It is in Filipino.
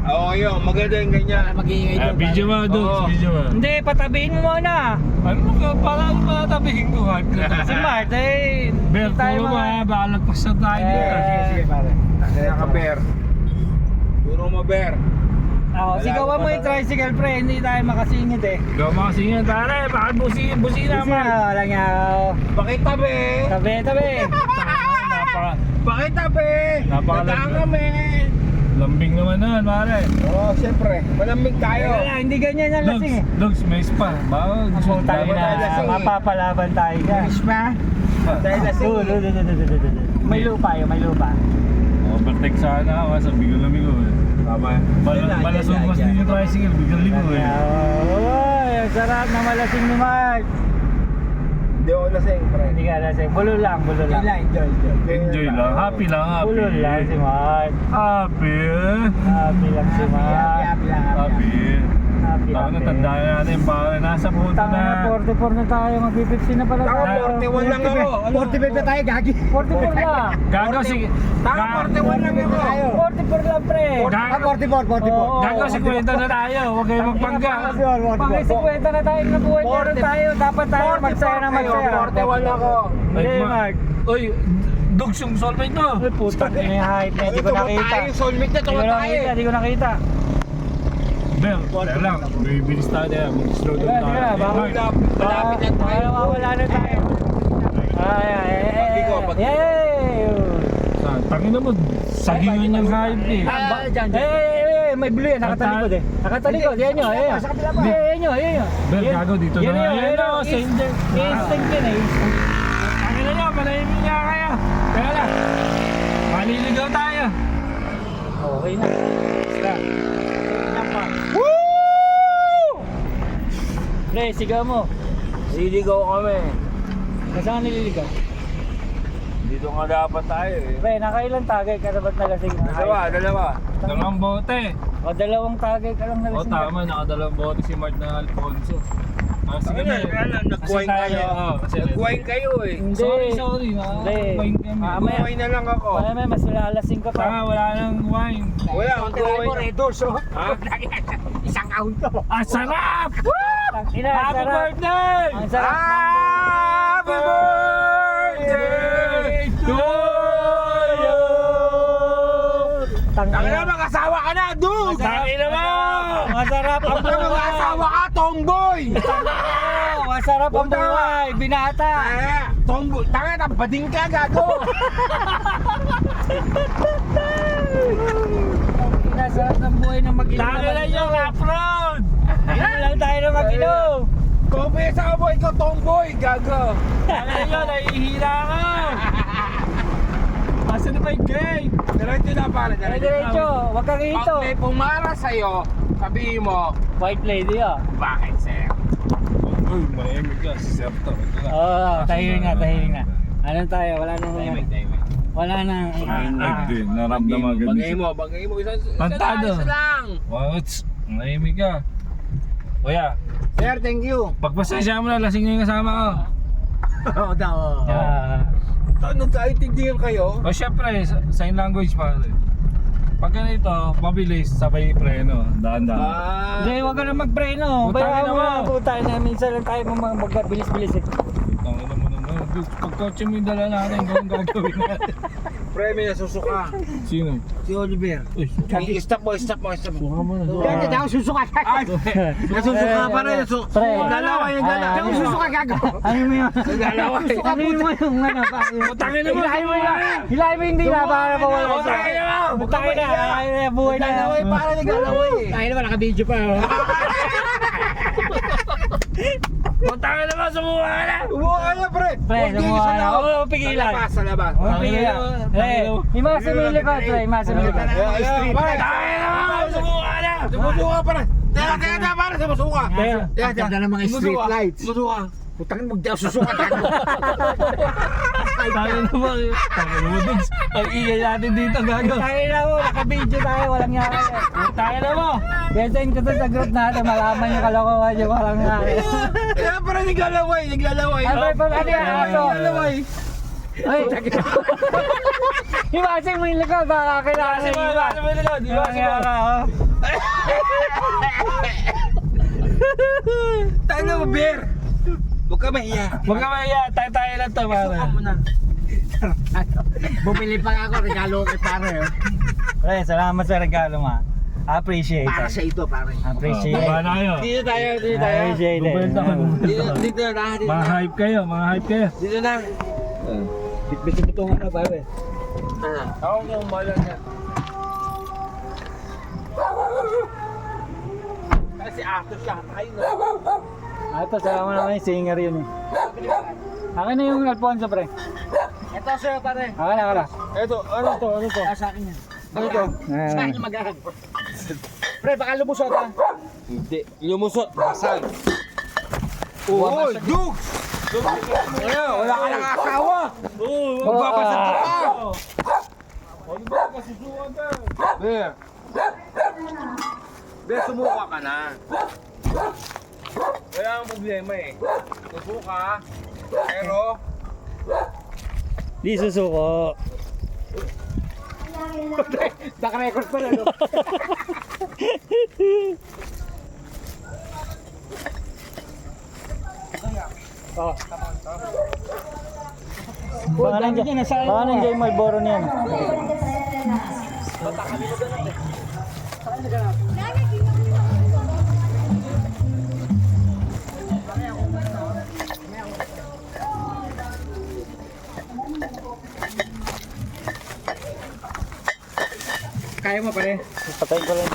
Oo, yun. Maganda yung ganyan. Mag-iingay doon. Video mo, Dudes. Video mo. Hindi, patabihin mo muna. Ano ka? Parang matabihin ko. Hype na to. Si Mart, eh. Ber, puro mo ha. Baka lagpas na tayo dito. Sige, pare. Naka-bear. Puro mo bear. Sigawan mo yung tricycle, pre. Hindi tayo makasingit eh. Ikaw makasingin. Tara, baka busina mo. Wala nga. Pakitabi. Tabi. Pakitabi. Nadaan kami. Lambing naman na, pare. Oo, siyempre. Malamig tayo. Hindi ganyan ang lasing eh. Dogs, may spa. Baka gusto Tayo tayo na, mapapalaban tayo dyan. Dahil lasing eh. May lupa yun, may lupa. Overtake sana ako, sabi ko lamigo eh. Tama. Malasong mas din yung tricycle, biglang ligo eh. Uy, ang sarap na malasing ni Mark. Hindi ako lasing, pre. Hindi ka lasing, bulol lang. Enjoy lang, happy lang, happy. Bulol lang si Mark. Happy eh. Happy lang si Mark. Happy eh. Happy Tama na, lang. tandaan natin, pare, nasa punto Tama na, na. 44 na tayo, mag-50 na pala Taka, tayo. 41 lang ako. 45 na tayo, gagi. 44 lang. Gago, sige. Taka, 41 lang ako. 44 lang, pre. 44. Oo. Gago, 50 na tayo, huwag kayo magpangga. Pag 50 na tayo, nabuhay meron tayo. Dapat tayo magsaya na magsaya. 41 ako. Hindi, Mark. Uy, Dogs yung soulmate mo. Ay, puta, yung height na, hindi ko nakita. tayo, soulmate na tayo. Hindi ko nakita. Bel, kaya lang, bibilis tayo na, mag-slow down tayo. Malapit na tayo. Wala na tayo. Yay! Tangin na mo, sagingan yung hype eh. May blue yan, nakatalikod eh. Nakatalikod, yan nyo, yan nyo. Bel, gago dito na. Ayan o, Instinct yan eh. Tangin na nyo, malahimik nga kayo. Kaya lang, maliligaw tayo. Okay na. Pre, sigaw mo. Siligaw kami. Saan nililigaw? Dito nga dapat tayo eh. Pre, nakailang tagay ka na ba't nalasing na? Dalawa. Dalawang bote. O, dalawang tagay ka lang O nalasing na. tama, nakadalawang bote si Mart na Alfonso. Sige Ano, na. nag-wine kayo. Nag-wine kayo eh. Hindi. Sorry. Hindi. Wine kami. Wine na lang ako. May mas lalasing ka Tanga, pa. wala nang wine. Wala, ang wine. Ha? Isang count to. Ang sarap! Ina, Happy sarap. birthday! Ang sarap. Happy birthday to you! Tangina na, mag-asawa ka na, dude! Tangina mo! Masarap ang Huwag ka buhay. mag-asawa ka, tomboy! Masarap ang buhay. Binata. Tomboy, tangina, bading ka, gago! Masarap ng buhay na mag-inom. Tangina yung upload! Inom lang tayo na mag-inom. Tomboy sa mo, ikaw tomboy, gago! Tangina yun, nahihila ka! Asa na ba yung game? Diretso na, pare, Diretso, wag kang hito. Pag may pumara sa'yo, sabihin mo, White lady ah. bakit, sir? Uy, maimig ka, si Sir to. Oo, tahimik nga. Anong tayo? Wala nang Wala nang Din, naramdaman Bagay ganun. mo, isa Pantado. lang. What's? Maimig ka. Kuya, Sir, thank you. pagpasensya mo na, lasing na yung kasama ko. Oo, daw. Nagkaintindihan kayo? O syempre, sign language pa rin. Pag ganito, mabilis, sabay preno, daan-daan. Hindi, wag ka na magpreno. Putangin Bayaan na mo mo. na. Puta na, minsan lang tayo magbilis-bilis eh. Tangin na mo naman. Pag kotse mo yung dala natin, gawin gagawin natin. Pre, may nasusuka. Sino? Si Oliver. Uy, Stop mo. suka mo na. Yan, hindi ako susuka. Nasusuka pa rin. Pre. Dalawa yung dalawa. Hindi ako susuka, gago. Ano mo yun? Dalawa eh. Ano mo yung ano pa? Tangin na mo! Hilahin mo yung dila para mawala siya. Tangin na mo! Butangin na. Ay, buhay na. Dalawa eh, para nagdalawa eh. Ay naman, naka-video pa. Tangin na mo! Sumuha ka na! Umuha ka na, pre. Pre, sumuha na. Huwag mo pigilan. Sa labas. Huwag mo pigilan. Yung mga sumili ka, pre. Yung mga sumili ka. Tangin na mo! Sumuha ka na! Sumusuka pa rin. Teka, para sumusuka. Ang ganda ng mga street lights. Sumusuka. Putangin mo, di ako susuka, gago. Tangin na mo! Tangin na mo, Dudes! Ang ingay natin dito, gago! Tangin na mo, naka-video tayo, walang yari. Tangin na mo! Besain ko to sa group natin, malaman yung kalokohan yung walang yari. Kaya pa rin naglalaway. Ano yung aso? Naglalaway. Ay! Iwasin mo yung likod, baka kailangan Iwasin mo, iwas. iwasin mo yung likod, iwasin mo. Tayo na mo, Bear. Huwag ka mahiya. Huwag ka mahiya, tayo lang to, pare. Suka mo na. Bumili pa ako, regalo kay pare. Oh. Pre, salamat sa regalo mo. Appreciate Para it. sa ito, pare. Appreciate Baba it. na kayo. Dito tayo, dito tayo. Appreciate it. Bubenta ka, bubenta Dito, ka. dito na, dito Mga na. hype kayo, mga hype kayo. Dito na. Bitbit-bitungan na, pare. Ako yung malang niya. Kasi actor siya, tayo na. Ito, salamat naman yung singer yun eh. Akin na yung Alfonso, pre. Ito sa'yo, pare. Akin na. Ito, ano to, ano to? Sa akin yan. Ano to? Sa akin mag-ahag. Pre, baka lumusot ha. Hindi, lumusot, basag. Oo, Dukes! Wala ka nang asawa! Oo, Magbabasag ka pa! Huwag ba kasusukan ka? Bear. Bear, sumuka ka na. Wala kang problema eh. Susuka, pero... Di susuko. Naka-record pa na, no? Baka nandiyan Malboro niyan. Kaya mo, pare. Patayin ko lang.